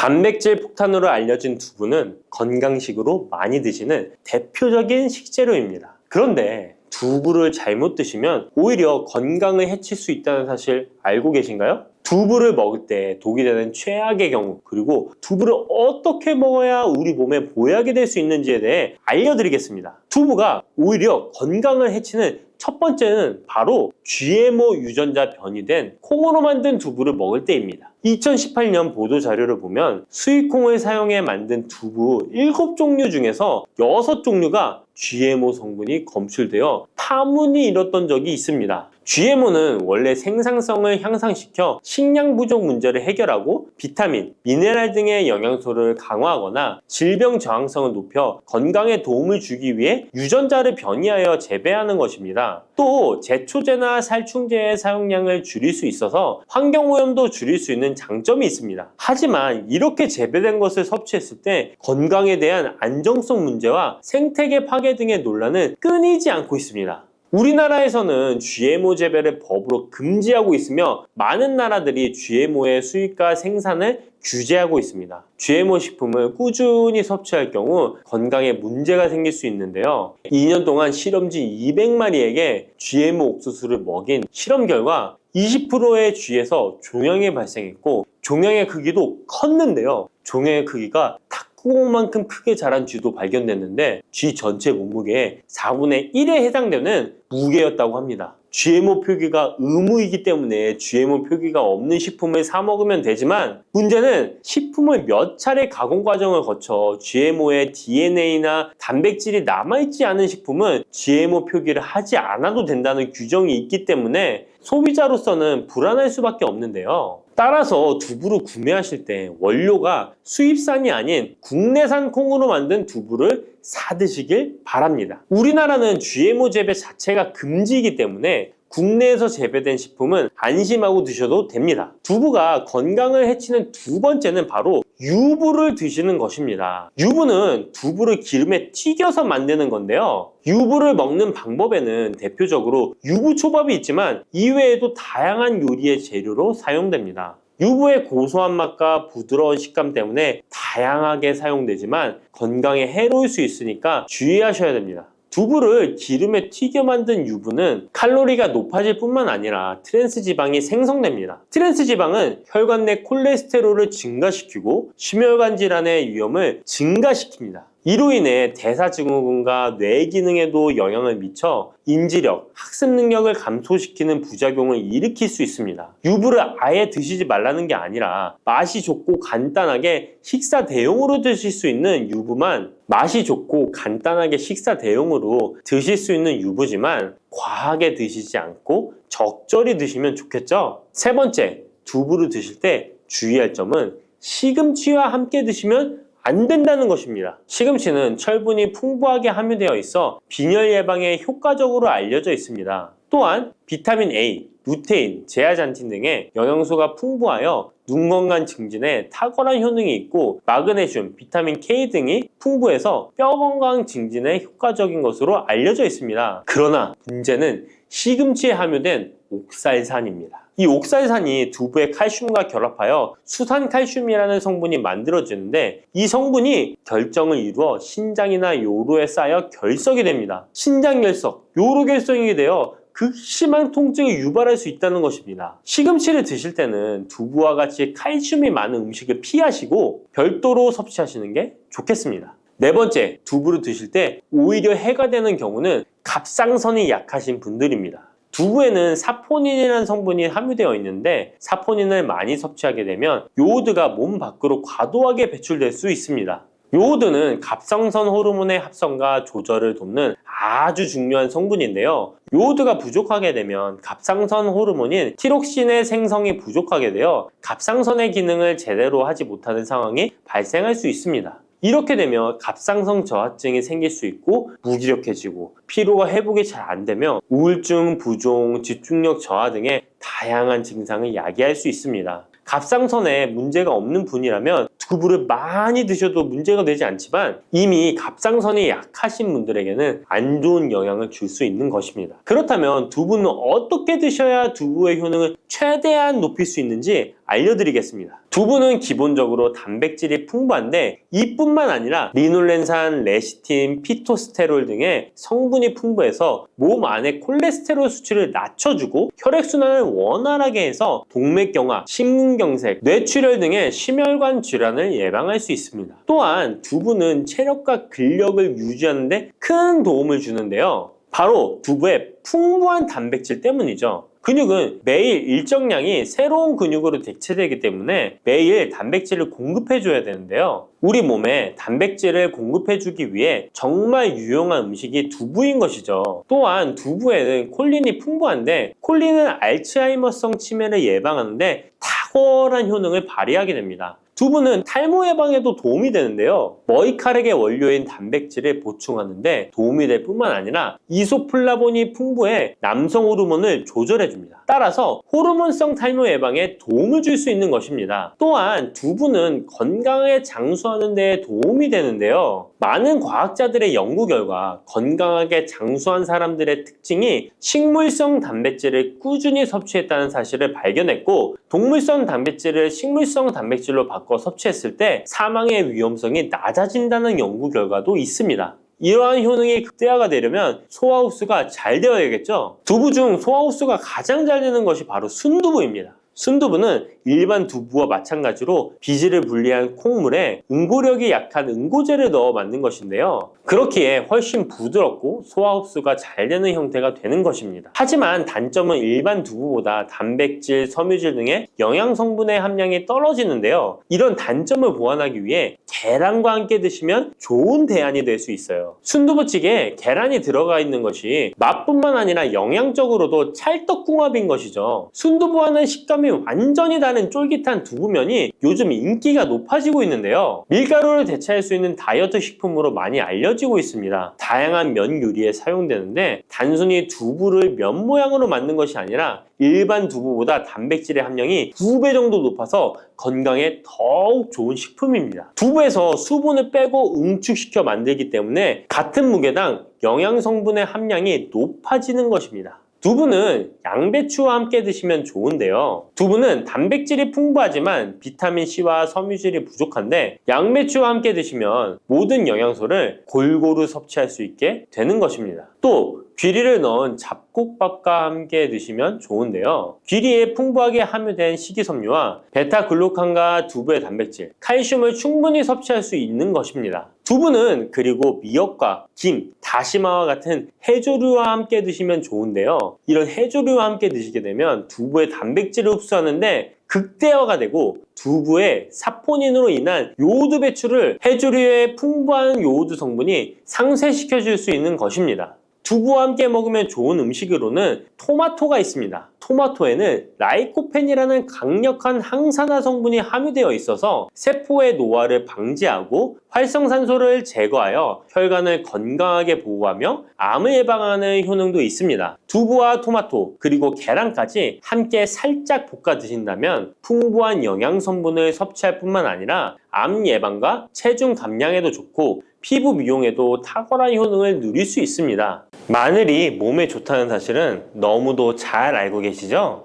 단백질 폭탄으로 알려진 두부는 건강식으로 많이 드시는 대표적인 식재료입니다. 그런데 두부를 잘못 드시면 오히려 건강을 해칠 수 있다는 사실 알고 계신가요? 두부를 먹을 때 독이 되는 최악의 경우, 그리고 두부를 어떻게 먹어야 우리 몸에 보약이 될 수 있는지에 대해 알려드리겠습니다. 두부가 오히려 건강을 해치는 첫 번째는 바로 GMO 유전자 변이된 콩으로 만든 두부를 먹을 때입니다. 2018년 보도 자료를 보면 수입콩을 사용해 만든 두부 7종류 중에서 6종류가 GMO 성분이 검출되어 파문이 일었던 적이 있습니다. GMO는 원래 생산성을 향상시켜 식량 부족 문제를 해결하고 비타민, 미네랄 등의 영양소를 강화하거나 질병 저항성을 높여 건강에 도움을 주기 위해 유전자를 변이하여 재배하는 것입니다. 또 제초제나 살충제의 사용량을 줄일 수 있어서 환경오염도 줄일 수 있는 장점이 있습니다. 하지만 이렇게 재배된 것을 섭취했을 때 건강에 대한 안정성 문제와 생태계 파괴 등의 논란은 끊이지 않고 있습니다. 우리나라에서는 GMO 재배를 법으로 금지하고 있으며 많은 나라들이 GMO의 수입과 생산을 규제하고 있습니다. GMO 식품을 꾸준히 섭취할 경우 건강에 문제가 생길 수 있는데요. 2년 동안 실험지 200마리에게 GMO 옥수수를 먹인 실험 결과 20%의 쥐에서 종양이 발생했고 종양의 크기도 컸는데요. 종양의 크기가 탁구공만큼 크게 자란 쥐도 발견됐는데 쥐 전체 몸무게의 4분의 1에 해당되는 무게였다고 합니다. GMO 표기가 의무이기 때문에 GMO 표기가 없는 식품을 사 먹으면 되지만 문제는 식품을 몇 차례 가공 과정을 거쳐 GMO의 DNA나 단백질이 남아있지 않은 식품은 GMO 표기를 하지 않아도 된다는 규정이 있기 때문에 소비자로서는 불안할 수밖에 없는데요. 따라서 두부를 구매하실 때 원료가 수입산이 아닌 국내산 콩으로 만든 두부를 사 드시길 바랍니다. 우리나라는 GMO 재배 자체가 금지이기 때문에 국내에서 재배된 식품은 안심하고 드셔도 됩니다. 두부가 건강을 해치는 두 번째는 바로 유부를 드시는 것입니다. 유부는 두부를 기름에 튀겨서 만드는 건데요. 유부를 먹는 방법에는 대표적으로 유부초밥이 있지만 이외에도 다양한 요리의 재료로 사용됩니다. 유부의 고소한 맛과 부드러운 식감 때문에 다양하게 사용되지만 건강에 해로울 수 있으니까 주의하셔야 됩니다. 두부를 기름에 튀겨 만든 유부는 칼로리가 높아질 뿐만 아니라 트랜스 지방이 생성됩니다. 트랜스 지방은 혈관 내 콜레스테롤을 증가시키고 심혈관 질환의 위험을 증가시킵니다. 이로 인해 대사증후군과 뇌 기능에도 영향을 미쳐 인지력, 학습 능력을 감소시키는 부작용을 일으킬 수 있습니다. 유부를 아예 드시지 말라는 게 아니라 맛이 좋고 간단하게 식사 대용으로 드실 수 있는 유부만 맛이 좋고 간단하게 식사 대용으로 드실 수 있는 유부지만 과하게 드시지 않고 적절히 드시면 좋겠죠? 세 번째, 두부를 드실 때 주의할 점은 시금치와 함께 드시면 안 된다는 것입니다. 시금치는 철분이 풍부하게 함유되어 있어 빈혈 예방에 효과적으로 알려져 있습니다. 또한 비타민 A, 루테인, 제아잔틴 등의 영양소가 풍부하여 눈 건강 증진에 탁월한 효능이 있고 마그네슘, 비타민 K 등이 풍부해서 뼈 건강 증진에 효과적인 것으로 알려져 있습니다. 그러나 문제는 시금치에 함유된 옥살산입니다. 이 옥살산이 두부의 칼슘과 결합하여 수산칼슘이라는 성분이 만들어지는데 이 성분이 결정을 이루어 신장이나 요로에 쌓여 결석이 됩니다. 신장결석, 요로결석이 되어 극심한 통증을 유발할 수 있다는 것입니다. 시금치를 드실 때는 두부와 같이 칼슘이 많은 음식을 피하시고 별도로 섭취하시는 게 좋겠습니다. 네 번째, 두부를 드실 때 오히려 해가 되는 경우는 갑상선이 약하신 분들입니다. 두부에는 사포닌이라는 성분이 함유되어 있는데 사포닌을 많이 섭취하게 되면 요오드가 몸 밖으로 과도하게 배출될 수 있습니다. 요오드는 갑상선 호르몬의 합성과 조절을 돕는 아주 중요한 성분인데요. 요오드가 부족하게 되면 갑상선 호르몬인 티록신의 생성이 부족하게 되어 갑상선의 기능을 제대로 하지 못하는 상황이 발생할 수 있습니다. 이렇게 되면 갑상선 저하증이 생길 수 있고 무기력해지고 피로가 회복이 잘 안 되면 우울증, 부종, 집중력 저하 등의 다양한 증상을 야기할 수 있습니다. 갑상선에 문제가 없는 분이라면 두부를 많이 드셔도 문제가 되지 않지만 이미 갑상선이 약하신 분들에게는 안 좋은 영향을 줄 수 있는 것입니다. 그렇다면 두부는 어떻게 드셔야 두부의 효능을 최대한 높일 수 있는지 알려드리겠습니다. 두부는 기본적으로 단백질이 풍부한데 이뿐만 아니라 리놀렌산, 레시틴, 피토스테롤 등의 성분이 풍부해서 몸 안의 콜레스테롤 수치를 낮춰주고 혈액순환을 원활하게 해서 동맥경화, 심근경색, 뇌출혈 등의 심혈관 질환을 예방할 수 있습니다. 또한 두부는 체력과 근력을 유지하는 데 큰 도움을 주는데요. 바로 두부의 풍부한 단백질 때문이죠. 근육은 매일 일정량이 새로운 근육으로 대체되기 때문에 매일 단백질을 공급해줘야 되는데요. 우리 몸에 단백질을 공급해주기 위해 정말 유용한 음식이 두부인 것이죠. 또한 두부에는 콜린이 풍부한데 콜린은 알츠하이머성 치매를 예방하는데 탁월한 효능을 발휘하게 됩니다. 두부는 탈모 예방에도 도움이 되는데요. 머리카락의 원료인 단백질을 보충하는데 도움이 될 뿐만 아니라 이소플라본이 풍부해 남성 호르몬을 조절해줍니다. 따라서 호르몬성 탈모 예방에 도움을 줄 수 있는 것입니다. 또한 두부는 건강하게 장수하는 데 도움이 되는데요. 많은 과학자들의 연구 결과 건강하게 장수한 사람들의 특징이 식물성 단백질을 꾸준히 섭취했다는 사실을 발견했고 동물성 단백질을 식물성 단백질로 바꿔 섭취했을 때 사망의 위험성이 낮아진다는 연구 결과도 있습니다. 이러한 효능이 극대화가 되려면 소화 흡수가 잘 되어야겠죠. 두부 중 소화 흡수가 가장 잘 되는 것이 바로 순두부입니다. 순두부는 일반 두부와 마찬가지로 비질을 분리한 콩물에 응고력이 약한 응고제를 넣어 만든 것인데요. 그렇기에 훨씬 부드럽고 소화 흡수가 잘 되는 형태가 되는 것입니다. 하지만 단점은 일반 두부보다 단백질, 섬유질 등의 영양 성분의 함량이 떨어지는데요. 이런 단점을 보완하기 위해 계란과 함께 드시면 좋은 대안이 될 수 있어요. 순두부찌개에 계란이 들어가 있는 것이 맛뿐만 아니라 영양적으로도 찰떡궁합인 것이죠. 순두부와는 식감이 완전히 다른 쫄깃한 두부면이 요즘 인기가 높아지고 있는데요. 밀가루를 대체할 수 있는 다이어트 식품으로 많이 알려지고 있습니다. 다양한 면 요리에 사용되는데 단순히 두부를 면 모양으로 만든 것이 아니라 일반 두부보다 단백질의 함량이 2배 정도 높아서 건강에 더욱 좋은 식품입니다. 두부에서 수분을 빼고 응축시켜 만들기 때문에 같은 무게당 영양 성분의 함량이 높아지는 것입니다. 두부는 양배추와 함께 드시면 좋은데요. 두부는 단백질이 풍부하지만 비타민C와 섬유질이 부족한데 양배추와 함께 드시면 모든 영양소를 골고루 섭취할 수 있게 되는 것입니다. 또 귀리를 넣은 잡곡밥과 함께 드시면 좋은데요. 귀리에 풍부하게 함유된 식이섬유와 베타글루칸과 두부의 단백질, 칼슘을 충분히 섭취할 수 있는 것입니다. 두부는 그리고 미역과 김, 다시마와 같은 해조류와 함께 드시면 좋은데요. 이런 해조류와 함께 드시게 되면 두부의 단백질을 흡수하는데 극대화가 되고 두부의 사포닌으로 인한 요오드 배출을 해조류의 풍부한 요오드 성분이 상쇄시켜 줄 수 있는 것입니다. 두부와 함께 먹으면 좋은 음식으로는 토마토가 있습니다. 토마토에는 라이코펜이라는 강력한 항산화 성분이 함유되어 있어서 세포의 노화를 방지하고 활성산소를 제거하여 혈관을 건강하게 보호하며 암을 예방하는 효능도 있습니다. 두부와 토마토 그리고 계란까지 함께 살짝 볶아 드신다면 풍부한 영양 성분을 섭취할 뿐만 아니라 암 예방과 체중 감량에도 좋고 피부 미용에도 탁월한 효능을 누릴 수 있습니다. 마늘이 몸에 좋다는 사실은 너무도 잘 알고 계시죠?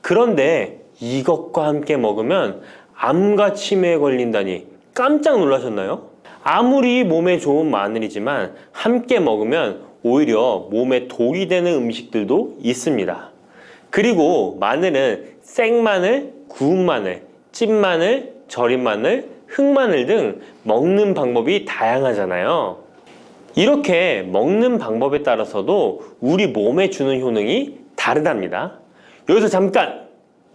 그런데 이것과 함께 먹으면 암과 치매에 걸린다니 깜짝 놀라셨나요? 아무리 몸에 좋은 마늘이지만 함께 먹으면 오히려 몸에 독이 되는 음식들도 있습니다. 그리고 마늘은 생마늘, 구운 마늘, 찐마늘, 절인 마늘, 흑마늘 등 먹는 방법이 다양하잖아요. 이렇게 먹는 방법에 따라서도 우리 몸에 주는 효능이 다르답니다. 여기서 잠깐!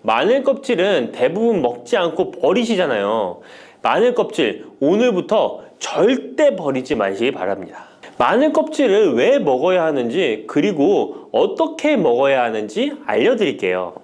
마늘 껍질은 대부분 먹지 않고 버리시잖아요. 마늘 껍질 오늘부터 절대 버리지 마시기 바랍니다. 마늘 껍질을 왜 먹어야 하는지 그리고 어떻게 먹어야 하는지 알려드릴게요.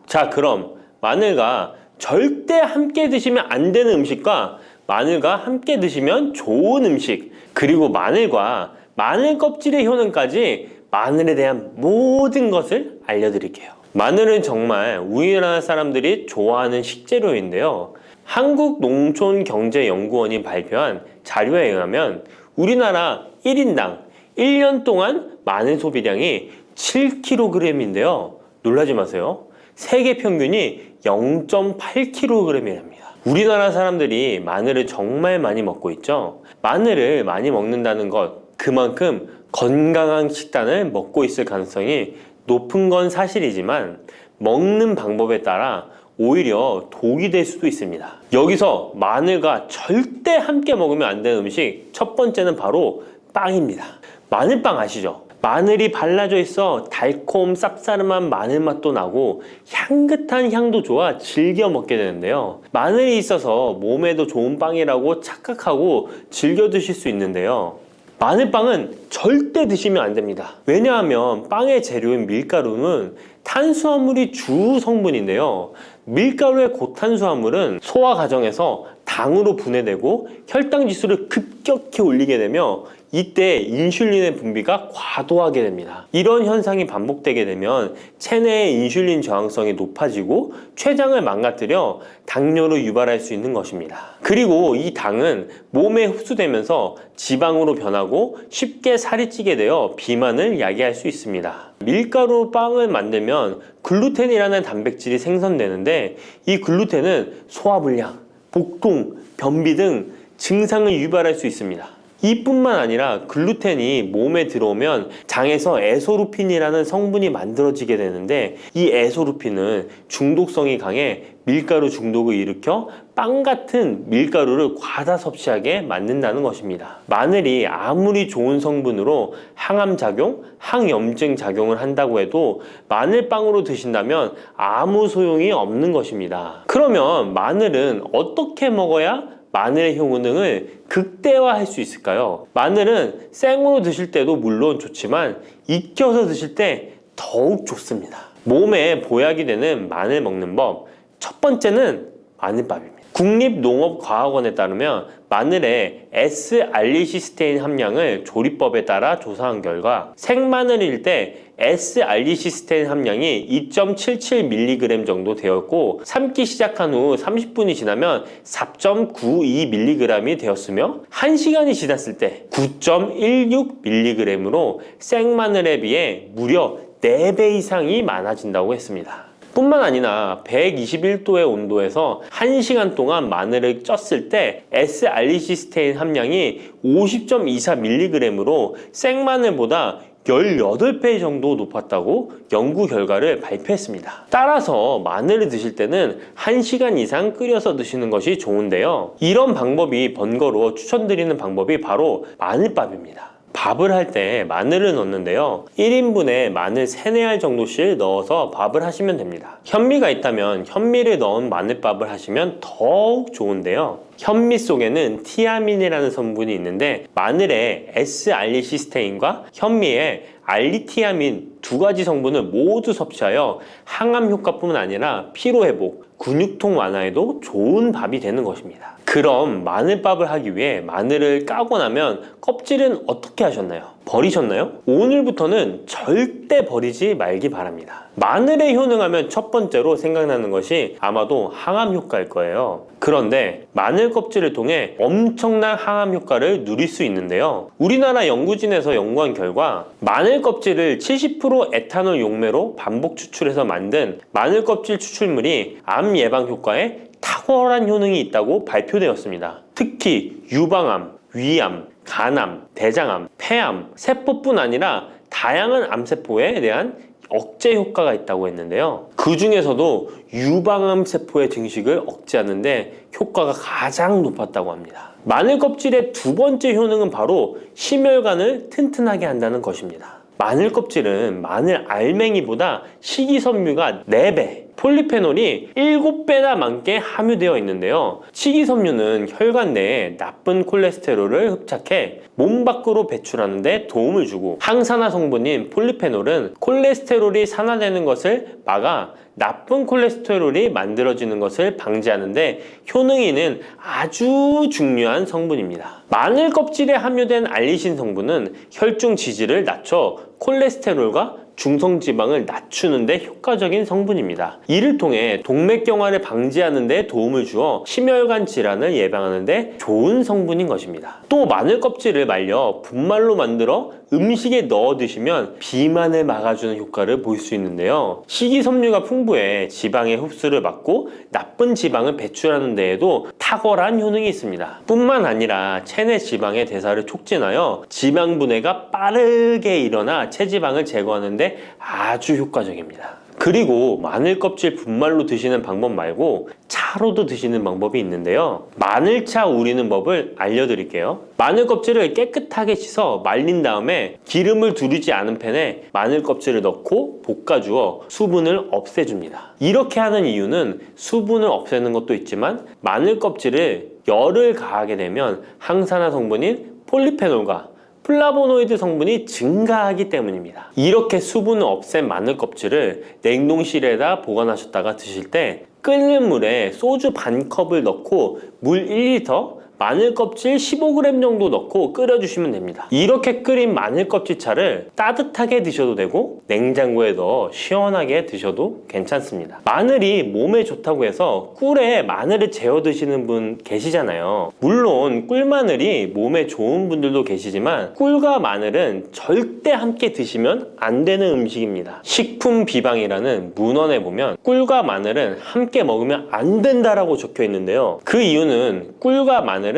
자, 그럼 마늘과 절대 함께 드시면 안 되는 음식과 마늘과 함께 드시면 좋은 음식, 그리고 마늘과 마늘 껍질의 효능까지 마늘에 대한 모든 것을 알려드릴게요. 마늘은 정말 우리나라 사람들이 좋아하는 식재료인데요. 한국농촌경제연구원이 발표한 자료에 의하면 우리나라 1인당 1년 동안 마늘 소비량이 7kg인데요. 놀라지 마세요. 세계 평균이 0.8kg이랍니다. 우리나라 사람들이 마늘을 정말 많이 먹고 있죠. 마늘을 많이 먹는다는 것, 그만큼 건강한 식단을 먹고 있을 가능성이 높은 건 사실이지만 먹는 방법에 따라 오히려 독이 될 수도 있습니다. 여기서 마늘과 절대 함께 먹으면 안 되는 음식, 첫 번째는 바로 빵입니다. 마늘빵 아시죠? 마늘이 발라져 있어 달콤 쌉싸름한 마늘 맛도 나고 향긋한 향도 좋아 즐겨 먹게 되는데요. 마늘이 있어서 몸에도 좋은 빵이라고 착각하고 즐겨 드실 수 있는데요. 마늘빵은 절대 드시면 안 됩니다. 왜냐하면 빵의 재료인 밀가루는 탄수화물이 주 성분인데요. 밀가루의 고탄수화물은 소화 과정에서 당으로 분해되고 혈당 지수를 급격히 올리게 되며 이때 인슐린의 분비가 과도하게 됩니다. 이런 현상이 반복되게 되면 체내의 인슐린 저항성이 높아지고 췌장을 망가뜨려 당뇨를 유발할 수 있는 것입니다. 그리고 이 당은 몸에 흡수되면서 지방으로 변하고 쉽게 살이 찌게 되어 비만을 야기할 수 있습니다. 밀가루 빵을 만들면 글루텐이라는 단백질이 생성되는데 이 글루텐은 소화불량, 복통, 변비 등 증상을 유발할 수 있습니다. 이뿐만 아니라 글루텐이 몸에 들어오면 장에서 에소루핀이라는 성분이 만들어지게 되는데 이 에소루핀은 중독성이 강해 밀가루 중독을 일으켜 빵 같은 밀가루를 과다 섭취하게 만든다는 것입니다. 마늘이 아무리 좋은 성분으로 항암작용, 항염증 작용을 한다고 해도 마늘빵으로 드신다면 아무 소용이 없는 것입니다. 그러면 마늘은 어떻게 먹어야 마늘의 효능을 극대화할 수 있을까요? 마늘은 생으로 드실 때도 물론 좋지만 익혀서 드실 때 더욱 좋습니다. 몸에 보약이 되는 마늘 먹는 법, 첫 번째는 마늘밥입니다. 국립농업과학원에 따르면 마늘의 S-알리시스테인 함량을 조리법에 따라 조사한 결과 생마늘일 때 S-알리시스테인 함량이 2.77mg 정도 되었고 삶기 시작한 후 30분이 지나면 4.92mg이 되었으며 1시간이 지났을 때 9.16mg으로 생마늘에 비해 무려 4배 이상이 많아진다고 했습니다. 뿐만 아니라 121도의 온도에서 1시간 동안 마늘을 쪘을 때 S-알리시스테인 함량이 50.24mg으로 생마늘보다 18배 정도 높았다고 연구 결과를 발표했습니다. 따라서 마늘을 드실 때는 1시간 이상 끓여서 드시는 것이 좋은데요. 이런 방법이 번거로워 추천드리는 방법이 바로 마늘밥입니다. 밥을 할 때 마늘을 넣는데요. 1인분에 마늘 3, 4알 정도씩 넣어서 밥을 하시면 됩니다. 현미가 있다면 현미를 넣은 마늘밥을 하시면 더욱 좋은데요. 현미 속에는 티아민이라는 성분이 있는데 마늘의 S-알리시스테인과 현미의 알리티아민 두 가지 성분을 모두 섭취하여 항암 효과뿐만 아니라 피로회복, 근육통 완화에도 좋은 밥이 되는 것입니다. 그럼 마늘밥을 하기 위해 마늘을 까고 나면 껍질은 어떻게 하셨나요? 버리셨나요? 오늘부터는 절대 버리지 말기 바랍니다. 마늘에 효능하면 첫 번째로 생각나는 것이 아마도 항암 효과일 거예요. 그런데 마늘 껍질을 통해 엄청난 항암 효과를 누릴 수 있는데요. 우리나라 연구진에서 연구한 결과 마늘 껍질을 70% 에탄올 용매로 반복 추출해서 만든 마늘 껍질 추출물이 암 예방 효과에 탁월한 효능이 있다고 발표되었습니다. 특히 유방암, 위암, 간암, 대장암, 폐암, 세포뿐 아니라 다양한 암세포에 대한 억제 효과가 있다고 했는데요. 그 중에서도 유방암 세포의 증식을 억제하는 데 효과가 가장 높았다고 합니다. 마늘 껍질의 두 번째 효능은 바로 심혈관을 튼튼하게 한다는 것입니다. 마늘 껍질은 마늘 알맹이보다 식이섬유가 4배, 폴리페놀이 7배나 많게 함유되어 있는데요. 식이섬유는 혈관 내에 나쁜 콜레스테롤을 흡착해 몸 밖으로 배출하는 데 도움을 주고 항산화 성분인 폴리페놀은 콜레스테롤이 산화되는 것을 막아 나쁜 콜레스테롤이 만들어지는 것을 방지하는 데 효능이 있는 아주 중요한 성분입니다. 마늘 껍질에 함유된 알리신 성분은 혈중 지지를 낮춰 콜레스테롤과 중성지방을 낮추는 데 효과적인 성분입니다. 이를 통해 동맥경화를 방지하는 데 도움을 주어 심혈관 질환을 예방하는 데 좋은 성분인 것입니다. 또 마늘 껍질을 말려 분말로 만들어 음식에 넣어 드시면 비만을 막아주는 효과를 볼 수 있는데요. 식이섬유가 풍부해 지방의 흡수를 막고 나쁜 지방을 배출하는 데에도 탁월한 효능이 있습니다. 뿐만 아니라 체내 지방의 대사를 촉진하여 지방 분해가 빠르게 일어나 체지방을 제거하는 데 아주 효과적입니다. 그리고 마늘 껍질 분말로 드시는 방법 말고 차로도 드시는 방법이 있는데요. 마늘차 우리는 법을 알려드릴게요. 마늘 껍질을 깨끗하게 씻어 말린 다음에 기름을 두르지 않은 팬에 마늘 껍질을 넣고 볶아주어 수분을 없애줍니다. 이렇게 하는 이유는 수분을 없애는 것도 있지만 마늘 껍질을 열을 가하게 되면 항산화 성분인 폴리페놀과 플라보노이드 성분이 증가하기 때문입니다. 이렇게 수분을 없앤 마늘 껍질을 냉동실에다 보관하셨다가 드실 때 끓는 물에 소주 반 컵을 넣고 물 1리터, 마늘 껍질 15g 정도 넣고 끓여주시면 됩니다. 이렇게 끓인 마늘 껍질차를 따뜻하게 드셔도 되고 냉장고에 넣어 시원하게 드셔도 괜찮습니다. 마늘이 몸에 좋다고 해서 꿀에 마늘을 재워 드시는 분 계시잖아요. 물론 꿀마늘이 몸에 좋은 분들도 계시지만 꿀과 마늘은 절대 함께 드시면 안 되는 음식입니다. 식품 비방이라는 문헌에 보면 꿀과 마늘은 함께 먹으면 안 된다라고 적혀 있는데요. 그 이유는 꿀과 마늘은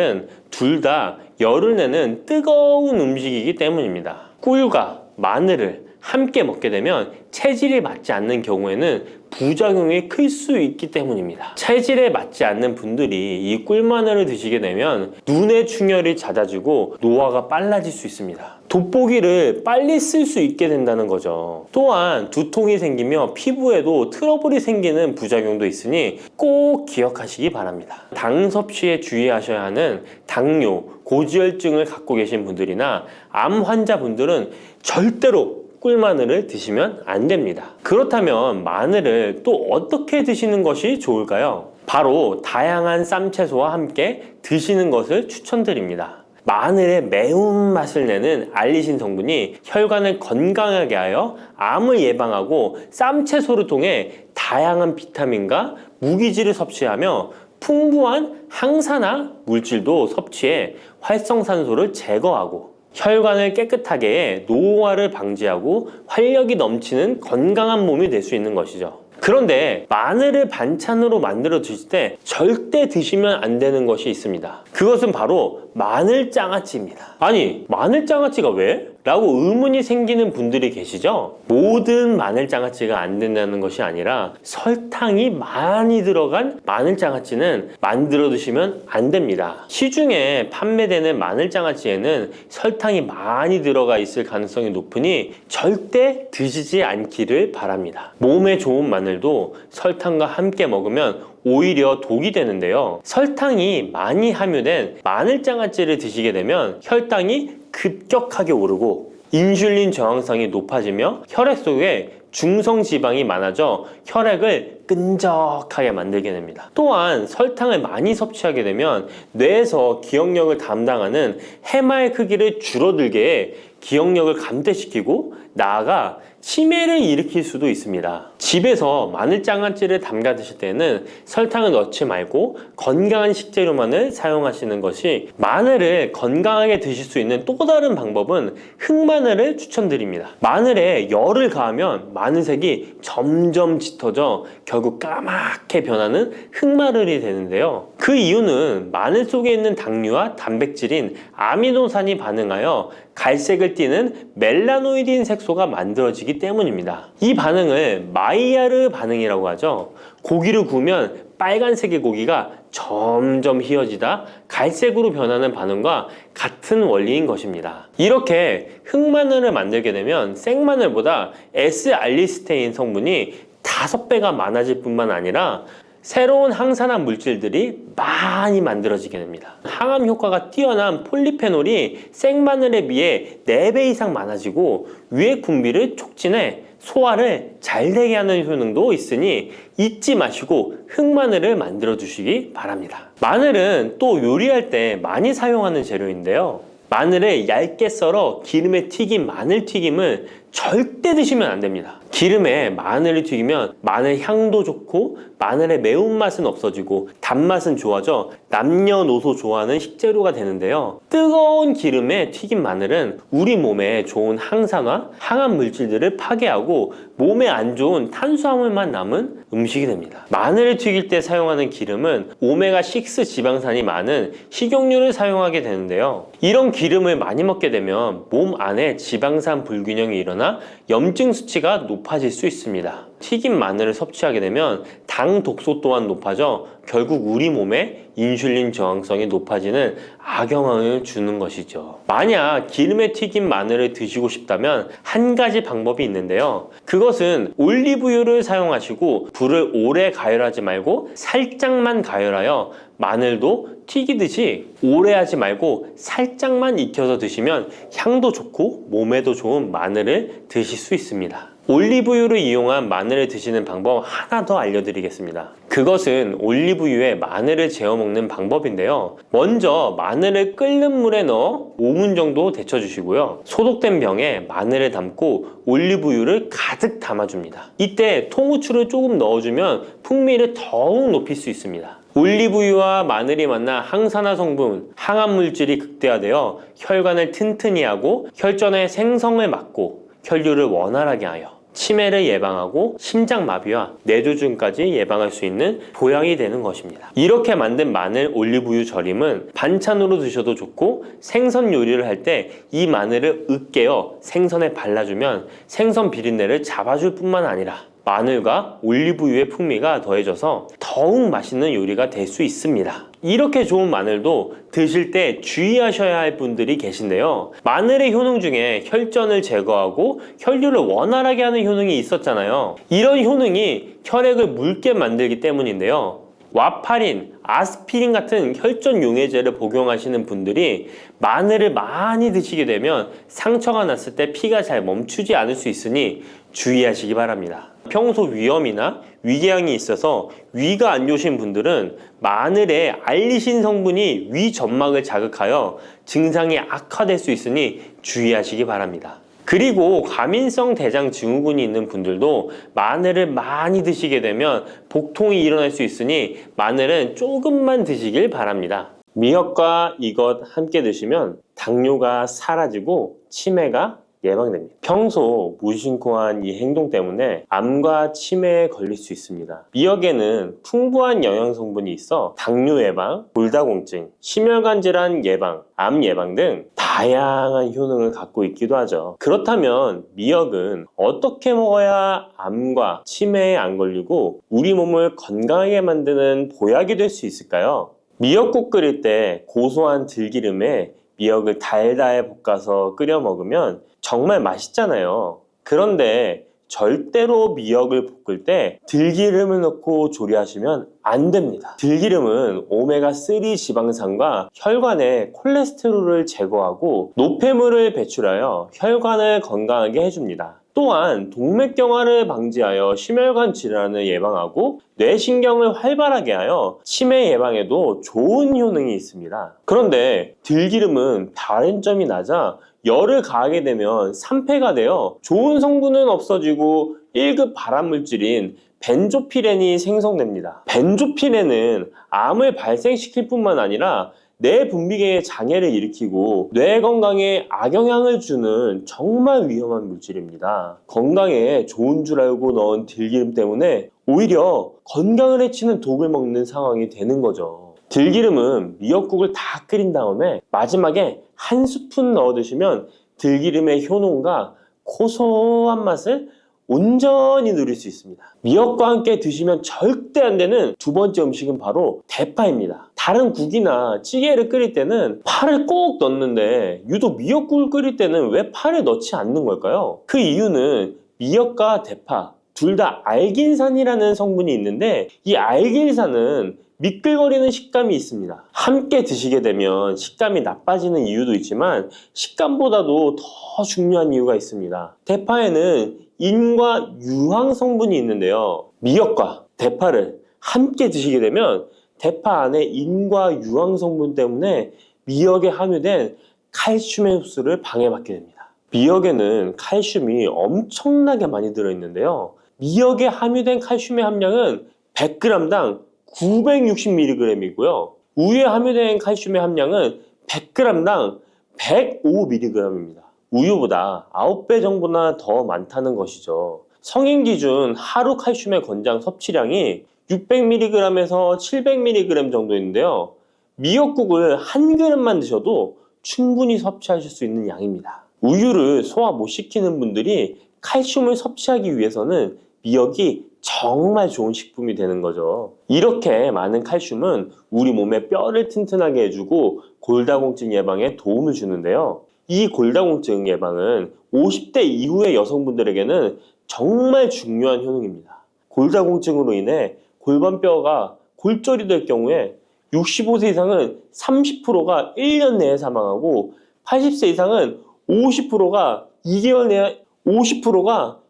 둘 다 열을 내는 뜨거운 음식이기 때문입니다. 꿀과 마늘을 함께 먹게 되면 체질이 맞지 않는 경우에는 부작용이 클 수 있기 때문입니다. 체질에 맞지 않는 분들이 이 꿀마늘을 드시게 되면 눈의 충혈이 잦아지고 노화가 빨라질 수 있습니다. 돋보기를 빨리 쓸 수 있게 된다는 거죠. 또한 두통이 생기며 피부에도 트러블이 생기는 부작용도 있으니 꼭 기억하시기 바랍니다. 당 섭취에 주의하셔야 하는 당뇨, 고지혈증을 갖고 계신 분들이나 암 환자분들은 절대로 꿀마늘을 드시면 안 됩니다. 그렇다면 마늘을 또 어떻게 드시는 것이 좋을까요? 바로 다양한 쌈채소와 함께 드시는 것을 추천드립니다. 마늘의 매운맛을 내는 알리신 성분이 혈관을 건강하게 하여 암을 예방하고 쌈채소를 통해 다양한 비타민과 무기질을 섭취하며 풍부한 항산화 물질도 섭취해 활성산소를 제거하고 혈관을 깨끗하게 해 노화를 방지하고 활력이 넘치는 건강한 몸이 될 수 있는 것이죠. 그런데 마늘을 반찬으로 만들어 드실 때 절대 드시면 안 되는 것이 있습니다. 그것은 바로 마늘장아찌입니다. 아니, 마늘장아찌가 왜? 라고 의문이 생기는 분들이 계시죠? 모든 마늘장아찌가 안 된다는 것이 아니라 설탕이 많이 들어간 마늘장아찌는 만들어 드시면 안 됩니다. 시중에 판매되는 마늘장아찌에는 설탕이 많이 들어가 있을 가능성이 높으니 절대 드시지 않기를 바랍니다. 몸에 좋은 마늘도 설탕과 함께 먹으면 오히려 독이 되는데요. 설탕이 많이 함유된 마늘장아찌를 드시게 되면 혈당이 급격하게 오르고 인슐린 저항성이 높아지며 혈액 속에 중성지방이 많아져 혈액을 끈적하게 만들게 됩니다. 또한 설탕을 많이 섭취하게 되면 뇌에서 기억력을 담당하는 해마의 크기를 줄어들게 해 기억력을 감퇴시키고 나아가 치매를 일으킬 수도 있습니다. 집에서 마늘장아찌를 담가 드실 때는 설탕을 넣지 말고 건강한 식재료만을 사용하시는 것이, 마늘을 건강하게 드실 수 있는 또 다른 방법은 흑마늘을 추천드립니다. 마늘에 열을 가하면 마늘색이 점점 짙어져 결국 까맣게 변하는 흑마늘이 되는데요. 그 이유는 마늘 속에 있는 당류와 단백질인 아미노산이 반응하여 갈색을 띠는 멜라노이딘 색소가 만들어지기 때문입니다. 이 반응을 마이야르 반응이라고 하죠. 고기를 구우면 빨간색의 고기가 점점 휘어지다 갈색으로 변하는 반응과 같은 원리인 것입니다. 이렇게 흑마늘을 만들게 되면 생마늘보다 S알리스테인 성분이 5배가 많아질 뿐만 아니라 새로운 항산화 물질들이 많이 만들어지게 됩니다. 항암 효과가 뛰어난 폴리페놀이 생마늘에 비해 4배 이상 많아지고 위액 분비를 촉진해 소화를 잘 되게 하는 효능도 있으니 잊지 마시고 흑마늘을 만들어 주시기 바랍니다. 마늘은 또 요리할 때 많이 사용하는 재료인데요. 마늘을 얇게 썰어 기름에 튀긴 마늘튀김을 절대 드시면 안 됩니다. 기름에 마늘을 튀기면 마늘 향도 좋고 마늘의 매운맛은 없어지고 단맛은 좋아져 남녀노소 좋아하는 식재료가 되는데요. 뜨거운 기름에 튀긴 마늘은 우리 몸에 좋은 항산화, 항암 물질들을 파괴하고 몸에 안 좋은 탄수화물만 남은 음식이 됩니다. 마늘을 튀길 때 사용하는 기름은 오메가6 지방산이 많은 식용유를 사용하게 되는데요. 이런 기름을 많이 먹게 되면 몸 안에 지방산 불균형이 일어나 염증 수치가 높아질 수 있습니다. 튀긴 마늘을 섭취하게 되면 당 독소 또한 높아져 결국 우리 몸에 인슐린 저항성이 높아지는 악영향을 주는 것이죠. 만약 기름에 튀긴 마늘을 드시고 싶다면 한 가지 방법이 있는데요. 그것은 올리브유를 사용하시고 불을 오래 가열하지 말고 살짝만 가열하여 마늘도 튀기듯이 오래 하지 말고 살짝만 익혀서 드시면 향도 좋고 몸에도 좋은 마늘을 드실 수 있습니다. 올리브유를 이용한 마늘을 드시는 방법 하나 더 알려드리겠습니다. 그것은 올리브유에 마늘을 재워 먹는 방법인데요. 먼저 마늘을 끓는 물에 넣어 5분 정도 데쳐주시고요. 소독된 병에 마늘을 담고 올리브유를 가득 담아줍니다. 이때 통후추를 조금 넣어주면 풍미를 더욱 높일 수 있습니다. 올리브유와 마늘이 만나 항산화 성분, 항암 물질이 극대화되어 혈관을 튼튼히 하고 혈전의 생성을 막고 혈류를 원활하게 하여 치매를 예방하고 심장마비와 뇌졸중까지 예방할 수 있는 보약이 되는 것입니다. 이렇게 만든 마늘 올리브유 절임은 반찬으로 드셔도 좋고 생선 요리를 할 때 이 마늘을 으깨어 생선에 발라주면 생선 비린내를 잡아줄 뿐만 아니라 마늘과 올리브유의 풍미가 더해져서 더욱 맛있는 요리가 될 수 있습니다. 이렇게 좋은 마늘도 드실 때 주의하셔야 할 분들이 계신데요. 마늘의 효능 중에 혈전을 제거하고 혈류를 원활하게 하는 효능이 있었잖아요. 이런 효능이 혈액을 묽게 만들기 때문인데요. 와파린, 아스피린 같은 혈전 용해제를 복용하시는 분들이 마늘을 많이 드시게 되면 상처가 났을 때 피가 잘 멈추지 않을 수 있으니 주의하시기 바랍니다. 평소 위염이나 위궤양이 있어서 위가 안 좋으신 분들은 마늘에 알리신 성분이 위 점막을 자극하여 증상이 악화될 수 있으니 주의하시기 바랍니다. 그리고 과민성 대장 증후군이 있는 분들도 마늘을 많이 드시게 되면 복통이 일어날 수 있으니 마늘은 조금만 드시길 바랍니다. 미역과 이것 함께 드시면 당뇨가 사라지고 치매가 예방됩니다. 평소 무심코한 이 행동 때문에 암과 치매에 걸릴 수 있습니다. 미역에는 풍부한 영양 성분이 있어 당뇨 예방, 골다공증, 심혈관 질환 예방, 암 예방 등 다양한 효능을 갖고 있기도 하죠. 그렇다면 미역은 어떻게 먹어야 암과 치매에 안 걸리고 우리 몸을 건강하게 만드는 보약이 될 수 있을까요? 미역국 끓일 때 고소한 들기름에 미역을 달달 볶아서 끓여 먹으면 정말 맛있잖아요. 그런데 절대로 미역을 볶을 때 들기름을 넣고 조리하시면 안 됩니다. 들기름은 오메가3 지방산과 혈관의 콜레스테롤을 제거하고 노폐물을 배출하여 혈관을 건강하게 해줍니다. 또한 동맥경화를 방지하여 심혈관 질환을 예방하고 뇌신경을 활발하게 하여 치매 예방에도 좋은 효능이 있습니다. 그런데 들기름은 다른 점이 낮아 열을 가하게 되면 산패가 되어 좋은 성분은 없어지고 1급 발암물질인 벤조피렌이 생성됩니다. 벤조피렌은 암을 발생시킬 뿐만 아니라 뇌 분비계의 장애를 일으키고 뇌 건강에 악영향을 주는 정말 위험한 물질입니다. 건강에 좋은 줄 알고 넣은 들기름 때문에 오히려 건강을 해치는 독을 먹는 상황이 되는 거죠. 들기름은 미역국을 다 끓인 다음에 마지막에 한 스푼 넣어 드시면 들기름의 효능과 고소한 맛을 온전히 누릴 수 있습니다. 미역과 함께 드시면 절대 안 되는 두 번째 음식은 바로 대파입니다. 다른 국이나 찌개를 끓일 때는 파를 꼭 넣는데 유독 미역국을 끓일 때는 왜 파를 넣지 않는 걸까요? 그 이유는 미역과 대파 둘 다 알긴산이라는 성분이 있는데 이 알긴산은 미끌거리는 식감이 있습니다. 함께 드시게 되면 식감이 나빠지는 이유도 있지만 식감보다도 더 중요한 이유가 있습니다. 대파에는 인과 유황 성분이 있는데요. 미역과 대파를 함께 드시게 되면 대파 안에 인과 유황 성분 때문에 미역에 함유된 칼슘의 흡수를 방해받게 됩니다. 미역에는 칼슘이 엄청나게 많이 들어있는데요. 미역에 함유된 칼슘의 함량은 100g당 960mg이고요. 우유에 함유된 칼슘의 함량은 100g당 105mg입니다. 우유보다 9배 정도나 더 많다는 것이죠. 성인 기준 하루 칼슘의 권장 섭취량이 600mg에서 700mg 정도인데요. 미역국을 한 그릇만 드셔도 충분히 섭취하실 수 있는 양입니다. 우유를 소화 못 시키는 분들이 칼슘을 섭취하기 위해서는 미역이 정말 좋은 식품이 되는 거죠. 이렇게 많은 칼슘은 우리 몸의 뼈를 튼튼하게 해주고 골다공증 예방에 도움을 주는데요. 이 골다공증 예방은 50대 이후의 여성분들에게는 정말 중요한 효능입니다. 골다공증으로 인해 골반뼈가 골절이 될 경우에 65세 이상은 30%가 1년 내에 사망하고 80세 이상은 50%가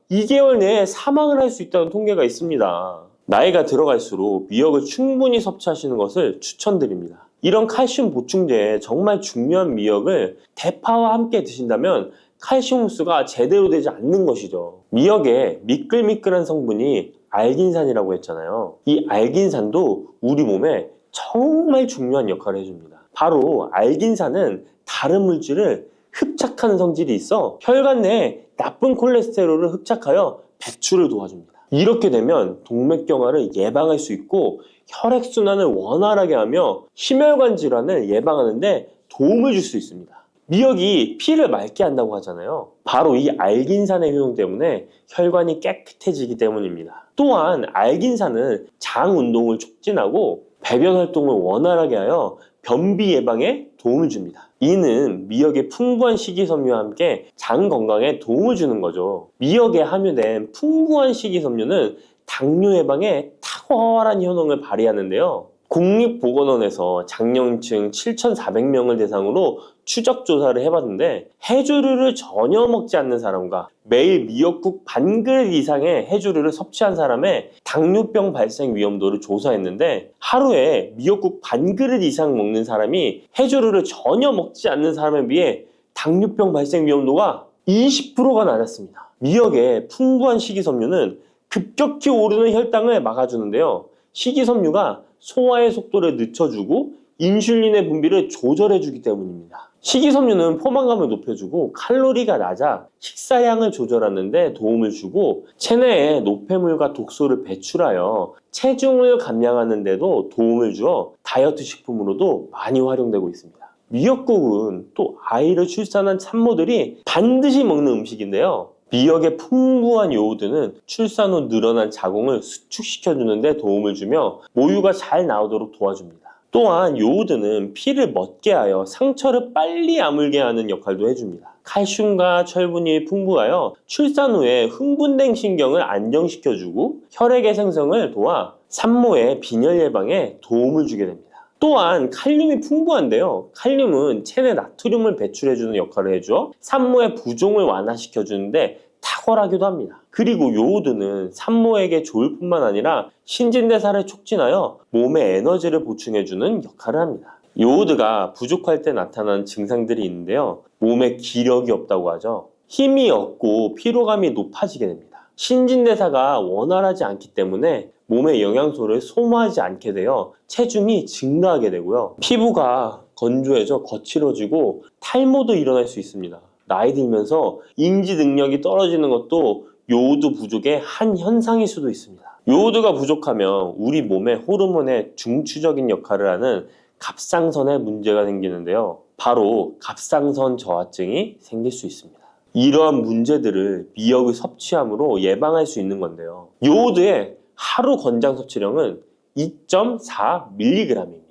2개월 내에 사망을 할 수 있다는 통계가 있습니다. 나이가 들어갈수록 미역을 충분히 섭취하시는 것을 추천드립니다. 이런 칼슘 보충제에 정말 중요한 미역을 대파와 함께 드신다면 칼슘 흡수가 제대로 되지 않는 것이죠. 미역에 미끌미끌한 성분이 알긴산이라고 했잖아요. 이 알긴산도 우리 몸에 정말 중요한 역할을 해줍니다. 바로 알긴산은 다른 물질을 흡착하는 성질이 있어 혈관 내에 나쁜 콜레스테롤을 흡착하여 배출을 도와줍니다. 이렇게 되면 동맥경화를 예방할 수 있고 혈액순환을 원활하게 하며 심혈관 질환을 예방하는 데 도움을 줄 수 있습니다. 미역이 피를 맑게 한다고 하잖아요. 바로 이 알긴산의 효능 때문에 혈관이 깨끗해지기 때문입니다. 또한 알긴산은 장 운동을 촉진하고 배변 활동을 원활하게 하여 변비 예방에 도움을 줍니다. 이는 미역의 풍부한 식이섬유와 함께 장 건강에 도움을 주는 거죠. 미역에 함유된 풍부한 식이섬유는 당뇨 예방에 탁월한 효능을 발휘하는데요. 국립보건원에서 장년층 7,400명을 대상으로 추적 조사를 해봤는데 해조류를 전혀 먹지 않는 사람과 매일 미역국 반 그릇 이상의 해조류를 섭취한 사람의 당뇨병 발생 위험도를 조사했는데 하루에 미역국 반 그릇 이상 먹는 사람이 해조류를 전혀 먹지 않는 사람에 비해 당뇨병 발생 위험도가 20%가 낮았습니다. 미역의 풍부한 식이섬유는 급격히 오르는 혈당을 막아주는데요. 식이섬유가 소화의 속도를 늦춰주고 인슐린의 분비를 조절해주기 때문입니다. 식이섬유는 포만감을 높여주고 칼로리가 낮아 식사량을 조절하는 데 도움을 주고 체내에 노폐물과 독소를 배출하여 체중을 감량하는 데도 도움을 주어 다이어트 식품으로도 많이 활용되고 있습니다. 미역국은 또 아이를 출산한 산모들이 반드시 먹는 음식인데요. 미역의 풍부한 요오드는 출산 후 늘어난 자궁을 수축시켜주는 데 도움을 주며 모유가 잘 나오도록 도와줍니다. 또한 요오드는 피를 멎게 하여 상처를 빨리 아물게 하는 역할도 해줍니다. 칼슘과 철분이 풍부하여 출산 후에 흥분된 신경을 안정시켜주고 혈액의 생성을 도와 산모의 빈혈 예방에 도움을 주게 됩니다. 또한 칼륨이 풍부한데요. 칼륨은 체내 나트륨을 배출해주는 역할을 해줘 산모의 부종을 완화시켜주는데 탁월하기도 합니다. 그리고 요오드는 산모에게 좋을 뿐만 아니라 신진대사를 촉진하여 몸에 에너지를 보충해주는 역할을 합니다. 요오드가 부족할 때 나타나는 증상들이 있는데요. 몸에 기력이 없다고 하죠. 힘이 없고 피로감이 높아지게 됩니다. 신진대사가 원활하지 않기 때문에 몸의 영양소를 소모하지 않게 되어 체중이 증가하게 되고요. 피부가 건조해져 거칠어지고 탈모도 일어날 수 있습니다. 나이 들면서 인지 능력이 떨어지는 것도 요오드 부족의 한 현상일 수도 있습니다. 요오드가 부족하면 우리 몸의 호르몬의 중추적인 역할을 하는 갑상선에 문제가 생기는데요. 바로 갑상선 저하증이 생길 수 있습니다. 이러한 문제들을 미역을 섭취함으로 예방할 수 있는 건데요. 요오드의 하루 권장 섭취량은 2.4mg입니다.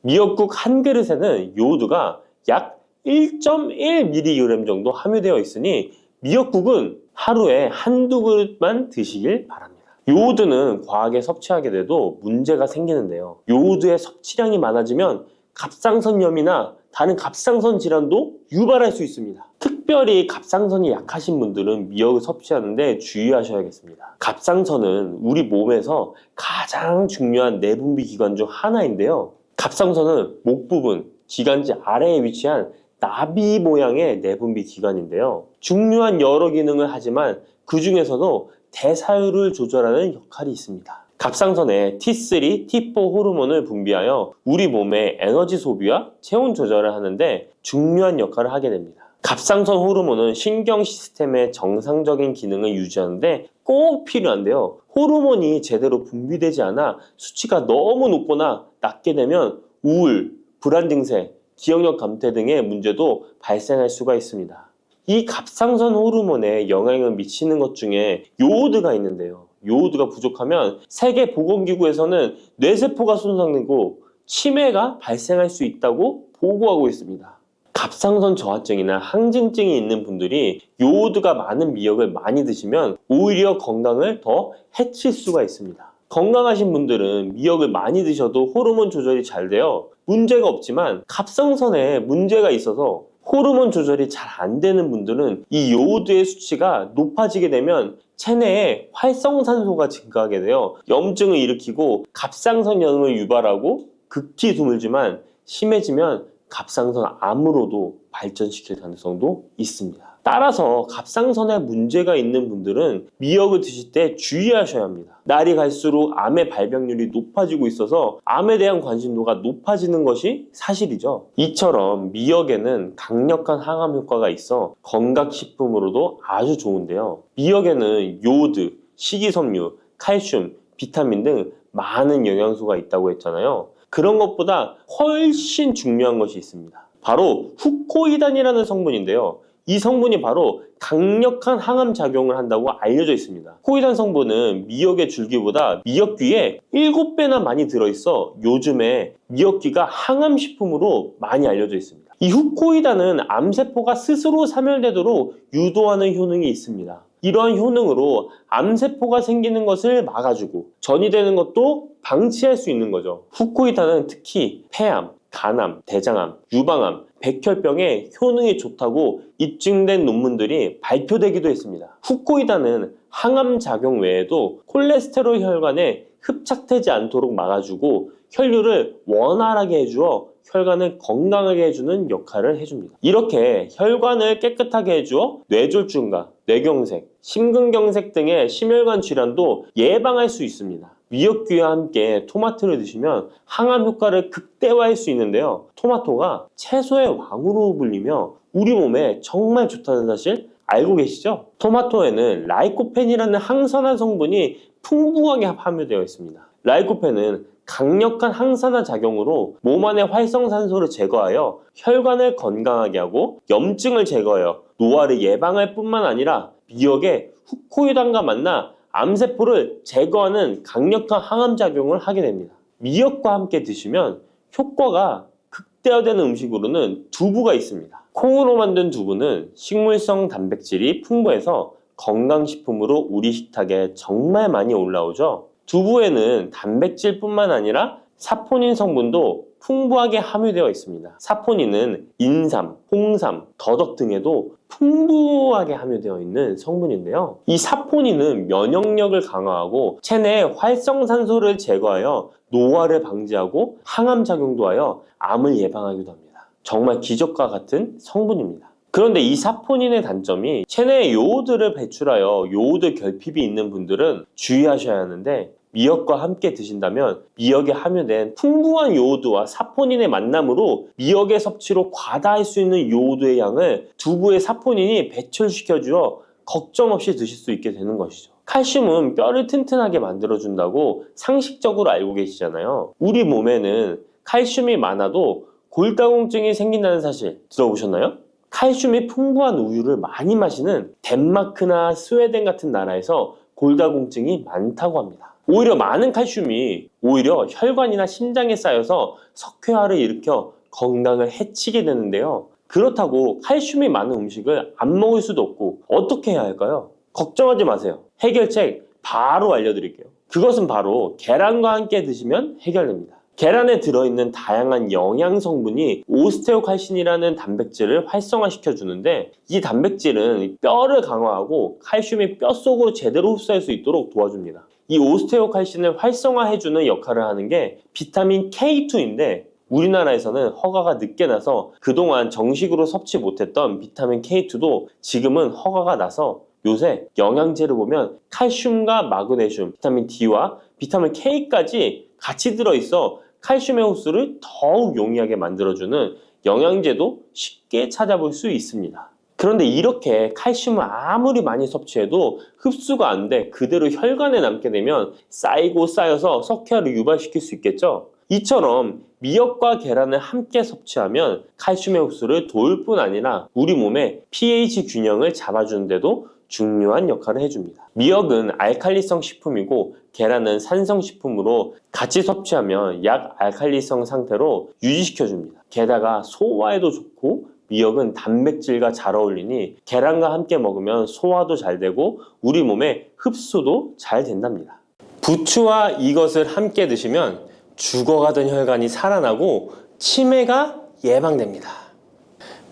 미역국 한 그릇에는 요오드가 약 1.1mg 정도 함유되어 있으니 미역국은 하루에 한두 그릇만 드시길 바랍니다. 요오드는 과하게 섭취하게 돼도 문제가 생기는데요. 요오드의 섭취량이 많아지면 갑상선염이나 다른 갑상선 질환도 유발할 수 있습니다. 특별히 갑상선이 약하신 분들은 미역을 섭취하는데 주의하셔야겠습니다. 갑상선은 우리 몸에서 가장 중요한 내분비 기관 중 하나인데요. 갑상선은 목 부분, 기관지 아래에 위치한 나비 모양의 내분비 기관인데요. 중요한 여러 기능을 하지만 그 중에서도 대사율을 조절하는 역할이 있습니다. 갑상선에 T3, T4 호르몬을 분비하여 우리 몸의 에너지 소비와 체온 조절을 하는데 중요한 역할을 하게 됩니다. 갑상선 호르몬은 신경 시스템의 정상적인 기능을 유지하는데 꼭 필요한데요. 호르몬이 제대로 분비되지 않아 수치가 너무 높거나 낮게 되면 우울, 불안 증세, 기억력 감퇴 등의 문제도 발생할 수가 있습니다. 이 갑상선 호르몬에 영향을 미치는 것 중에 요오드가 있는데요. 요오드가 부족하면 세계보건기구에서는 뇌세포가 손상되고 치매가 발생할 수 있다고 보고하고 있습니다. 갑상선 저하증이나 항진증이 있는 분들이 요오드가 많은 미역을 많이 드시면 오히려 건강을 더 해칠 수가 있습니다. 건강하신 분들은 미역을 많이 드셔도 호르몬 조절이 잘 되어 문제가 없지만 갑상선에 문제가 있어서 호르몬 조절이 잘 안 되는 분들은 이 요오드의 수치가 높아지게 되면 체내에 활성산소가 증가하게 되어 염증을 일으키고 갑상선염을 유발하고 극히 드물지만 심해지면 갑상선 암으로도 발전시킬 가능성도 있습니다. 따라서 갑상선에 문제가 있는 분들은 미역을 드실 때 주의하셔야 합니다. 날이 갈수록 암의 발병률이 높아지고 있어서 암에 대한 관심도가 높아지는 것이 사실이죠. 이처럼 미역에는 강력한 항암 효과가 있어 건강식품으로도 아주 좋은데요. 미역에는 요오드, 식이섬유, 칼슘, 비타민 등 많은 영양소가 있다고 했잖아요. 그런 것보다 훨씬 중요한 것이 있습니다. 바로 후코이단이라는 성분인데요. 이 성분이 바로 강력한 항암 작용을 한다고 알려져 있습니다. 후코이단 성분은 미역의 줄기보다 미역귀에 7배나 많이 들어있어 요즘에 미역귀가 항암식품으로 많이 알려져 있습니다. 이 후코이단은 암세포가 스스로 사멸되도록 유도하는 효능이 있습니다. 이러한 효능으로 암세포가 생기는 것을 막아주고 전이 되는 것도 방치할 수 있는 거죠. 후코이단은 특히 폐암, 간암, 대장암, 유방암, 백혈병에 효능이 좋다고 입증된 논문들이 발표되기도 했습니다. 후코이단은 항암 작용 외에도 콜레스테롤 혈관에 흡착되지 않도록 막아주고 혈류를 원활하게 해주어 혈관을 건강하게 해주는 역할을 해줍니다. 이렇게 혈관을 깨끗하게 해주어 뇌졸중과 뇌경색, 심근경색 등의 심혈관 질환도 예방할 수 있습니다. 미역귀와 함께 토마토를 드시면 항암 효과를 극대화할 수 있는데요. 토마토가 채소의 왕으로 불리며 우리 몸에 정말 좋다는 사실 알고 계시죠? 토마토에는 라이코펜이라는 항산화 성분이 풍부하게 함유되어 있습니다. 라이코펜은 강력한 항산화 작용으로 몸 안의 활성산소를 제거하여 혈관을 건강하게 하고 염증을 제거하여 노화를 예방할 뿐만 아니라 미역의 후코이단과 만나 암세포를 제거하는 강력한 항암작용을 하게 됩니다. 미역과 함께 드시면 효과가 극대화되는 음식으로는 두부가 있습니다. 콩으로 만든 두부는 식물성 단백질이 풍부해서 건강식품으로 우리 식탁에 정말 많이 올라오죠. 두부에는 단백질뿐만 아니라 사포닌 성분도 풍부하게 함유되어 있습니다. 사포닌은 인삼, 홍삼, 더덕 등에도 풍부하게 함유되어 있는 성분인데요. 이 사포닌은 면역력을 강화하고 체내의 활성산소를 제거하여 노화를 방지하고 항암 작용도 하여 암을 예방하기도 합니다. 정말 기적과 같은 성분입니다. 그런데 이 사포닌의 단점이 체내에 요오드를 배출하여 요오드 결핍이 있는 분들은 주의하셔야 하는데 미역과 함께 드신다면 미역에 함유된 풍부한 요오드와 사포닌의 만남으로 미역의 섭취로 과다할 수 있는 요오드의 양을 두부의 사포닌이 배출시켜주어 걱정 없이 드실 수 있게 되는 것이죠. 칼슘은 뼈를 튼튼하게 만들어준다고 상식적으로 알고 계시잖아요. 우리 몸에는 칼슘이 많아도 골다공증이 생긴다는 사실 들어보셨나요? 칼슘이 풍부한 우유를 많이 마시는 덴마크나 스웨덴 같은 나라에서 골다공증이 많다고 합니다. 오히려 많은 칼슘이 오히려 혈관이나 심장에 쌓여서 석회화를 일으켜 건강을 해치게 되는데요. 그렇다고 칼슘이 많은 음식을 안 먹을 수도 없고 어떻게 해야 할까요? 걱정하지 마세요. 해결책 바로 알려드릴게요. 그것은 바로 계란과 함께 드시면 해결됩니다. 계란에 들어있는 다양한 영양 성분이 오스테오칼신이라는 단백질을 활성화시켜 주는데 이 단백질은 뼈를 강화하고 칼슘이 뼛속으로 제대로 흡수할 수 있도록 도와줍니다. 이 오스테오칼신을 활성화해주는 역할을 하는 게 비타민 K2인데 우리나라에서는 허가가 늦게 나서 그동안 정식으로 섭취 못했던 비타민 K2도 지금은 허가가 나서 요새 영양제를 보면 칼슘과 마그네슘, 비타민 D와 비타민 K까지 같이 들어있어 칼슘의 흡수를 더욱 용이하게 만들어주는 영양제도 쉽게 찾아볼 수 있습니다. 그런데 이렇게 칼슘을 아무리 많이 섭취해도 흡수가 안 돼 그대로 혈관에 남게 되면 쌓이고 쌓여서 석회화를 유발시킬 수 있겠죠? 이처럼 미역과 계란을 함께 섭취하면 칼슘의 흡수를 도울 뿐 아니라 우리 몸의 pH 균형을 잡아주는 데도 중요한 역할을 해줍니다. 미역은 알칼리성 식품이고 계란은 산성 식품으로 같이 섭취하면 약알칼리성 상태로 유지시켜줍니다. 게다가 소화에도 좋고 미역은 단백질과 잘 어울리니 계란과 함께 먹으면 소화도 잘 되고 우리 몸의 흡수도 잘 된답니다. 부추와 이것을 함께 드시면 죽어가던 혈관이 살아나고 치매가 예방됩니다.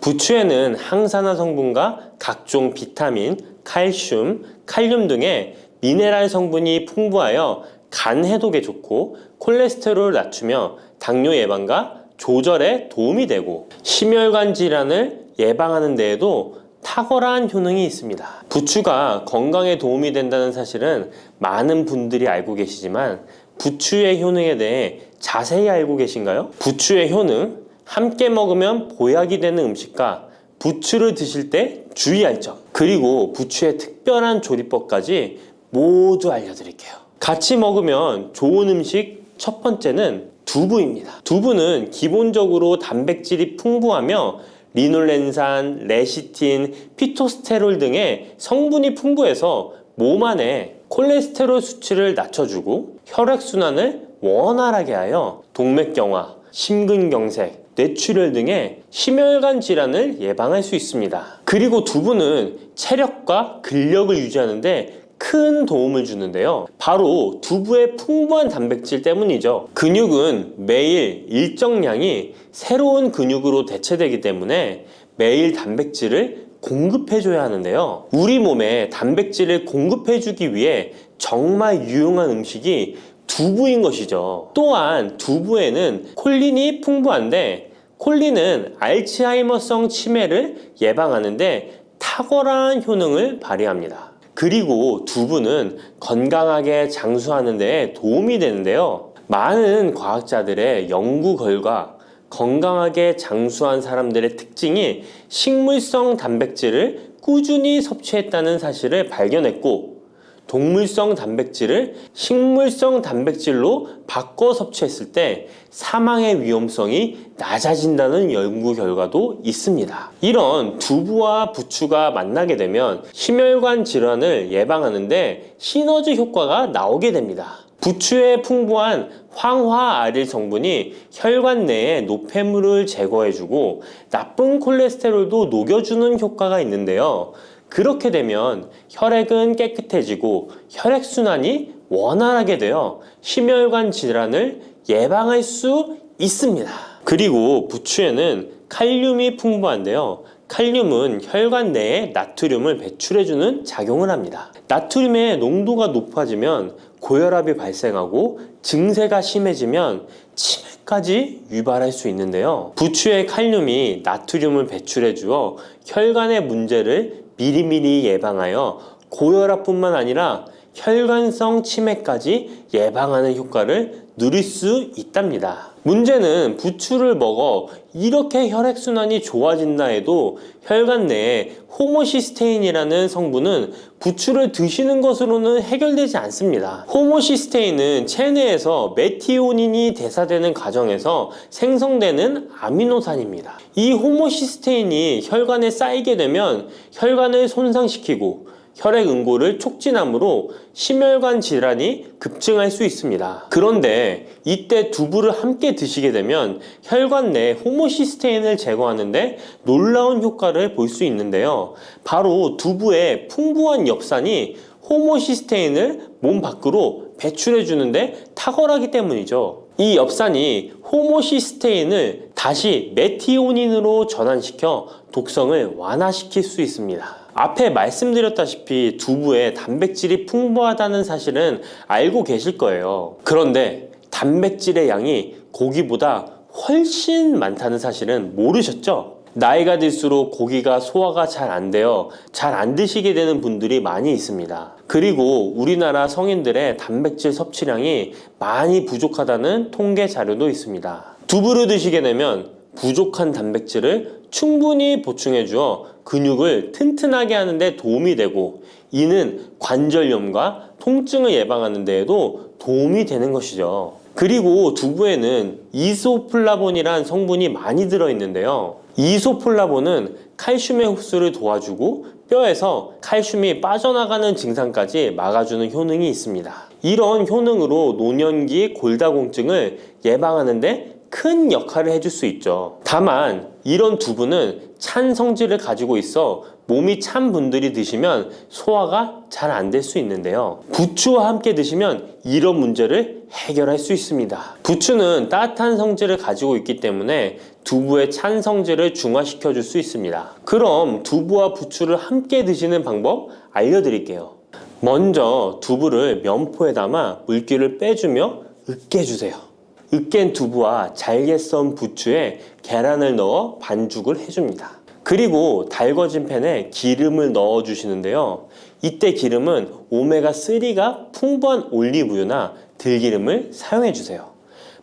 부추에는 항산화 성분과 각종 비타민, 칼슘, 칼륨 등의 미네랄 성분이 풍부하여 간 해독에 좋고 콜레스테롤을 낮추며 당뇨 예방과 조절에 도움이 되고 심혈관 질환을 예방하는 데에도 탁월한 효능이 있습니다. 부추가 건강에 도움이 된다는 사실은 많은 분들이 알고 계시지만 부추의 효능에 대해 자세히 알고 계신가요? 부추의 효능, 함께 먹으면 보약이 되는 음식과 부추를 드실 때 주의할 점, 그리고 부추의 특별한 조리법까지 모두 알려드릴게요. 같이 먹으면 좋은 음식 첫 번째는 두부입니다. 두부는 기본적으로 단백질이 풍부하며 리놀렌산, 레시틴, 피토스테롤 등의 성분이 풍부해서 몸 안에 콜레스테롤 수치를 낮춰주고 혈액순환을 원활하게 하여 동맥경화, 심근경색, 뇌출혈 등의 심혈관 질환을 예방할 수 있습니다. 그리고 두부는 체력과 근력을 유지하는데 큰 도움을 주는데요. 바로 두부의 풍부한 단백질 때문이죠. 근육은 매일 일정량이 새로운 근육으로 대체되기 때문에 매일 단백질을 공급해줘야 하는데요. 우리 몸에 단백질을 공급해주기 위해 정말 유용한 음식이 두부인 것이죠. 또한 두부에는 콜린이 풍부한데 콜린은 알츠하이머성 치매를 예방하는데 탁월한 효능을 발휘합니다. 그리고 두부는 건강하게 장수하는 데 도움이 되는데요. 많은 과학자들의 연구 결과 건강하게 장수한 사람들의 특징이 식물성 단백질을 꾸준히 섭취했다는 사실을 발견했고 동물성 단백질을 식물성 단백질로 바꿔 섭취했을 때 사망의 위험성이 낮아진다는 연구 결과도 있습니다. 이런 두부와 부추가 만나게 되면 심혈관 질환을 예방하는데 시너지 효과가 나오게 됩니다. 부추에 풍부한 황화아릴 성분이 혈관 내의 노폐물을 제거해주고 나쁜 콜레스테롤도 녹여주는 효과가 있는데요. 그렇게 되면 혈액은 깨끗해지고 혈액순환이 원활하게 되어 심혈관 질환을 예방할 수 있습니다. 그리고 부추에는 칼륨이 풍부한데요. 칼륨은 혈관 내에 나트륨을 배출해주는 작용을 합니다. 나트륨의 농도가 높아지면 고혈압이 발생하고 증세가 심해지면 치매까지 유발할 수 있는데요. 부추의 칼륨이 나트륨을 배출해 주어 혈관의 문제를 미리미리 예방하여 고혈압뿐만 아니라 혈관성 치매까지 예방하는 효과를 누릴 수 있답니다. 문제는 부추를 먹어 이렇게 혈액순환이 좋아진다 해도 혈관 내에 호모시스테인이라는 성분은 부추를 드시는 것으로는 해결되지 않습니다. 호모시스테인은 체내에서 메티오닌이 대사되는 과정에서 생성되는 아미노산입니다. 이 호모시스테인이 혈관에 쌓이게 되면 혈관을 손상시키고 혈액 응고를 촉진하므로 심혈관 질환이 급증할 수 있습니다. 그런데 이때 두부를 함께 드시게 되면 혈관 내 호모시스테인을 제거하는데 놀라운 효과를 볼 수 있는데요. 바로 두부의 풍부한 엽산이 호모시스테인을 몸 밖으로 배출해 주는데 탁월하기 때문이죠. 이 엽산이 호모시스테인을 다시 메티오닌으로 전환시켜 독성을 완화시킬 수 있습니다. 앞에 말씀드렸다시피 두부에 단백질이 풍부하다는 사실은 알고 계실 거예요. 그런데 단백질의 양이 고기보다 훨씬 많다는 사실은 모르셨죠? 나이가 들수록 고기가 소화가 잘 안 되어 잘 안 드시게 되는 분들이 많이 있습니다. 그리고 우리나라 성인들의 단백질 섭취량이 많이 부족하다는 통계 자료도 있습니다. 두부를 드시게 되면 부족한 단백질을 충분히 보충해 주어 근육을 튼튼하게 하는 데 도움이 되고, 이는 관절염과 통증을 예방하는 데에도 도움이 되는 것이죠. 그리고 두부에는 이소플라본이란 성분이 많이 들어있는데요. 이소플라본은 칼슘의 흡수를 도와주고 뼈에서 칼슘이 빠져나가는 증상까지 막아주는 효능이 있습니다. 이런 효능으로 노년기 골다공증을 예방하는 데 큰 역할을 해줄 수 있죠. 다만 이런 두부는 찬 성질을 가지고 있어 몸이 찬 분들이 드시면 소화가 잘 안 될 수 있는데요. 부추와 함께 드시면 이런 문제를 해결할 수 있습니다. 부추는 따뜻한 성질을 가지고 있기 때문에 두부의 찬 성질을 중화시켜 줄 수 있습니다. 그럼 두부와 부추를 함께 드시는 방법 알려드릴게요. 먼저 두부를 면포에 담아 물기를 빼주며 으깨주세요. 으깬 두부와 잘게 썬 부추에 계란을 넣어 반죽을 해줍니다. 그리고 달궈진 팬에 기름을 넣어 주시는데요. 이때 기름은 오메가3가 풍부한 올리브유나 들기름을 사용해 주세요.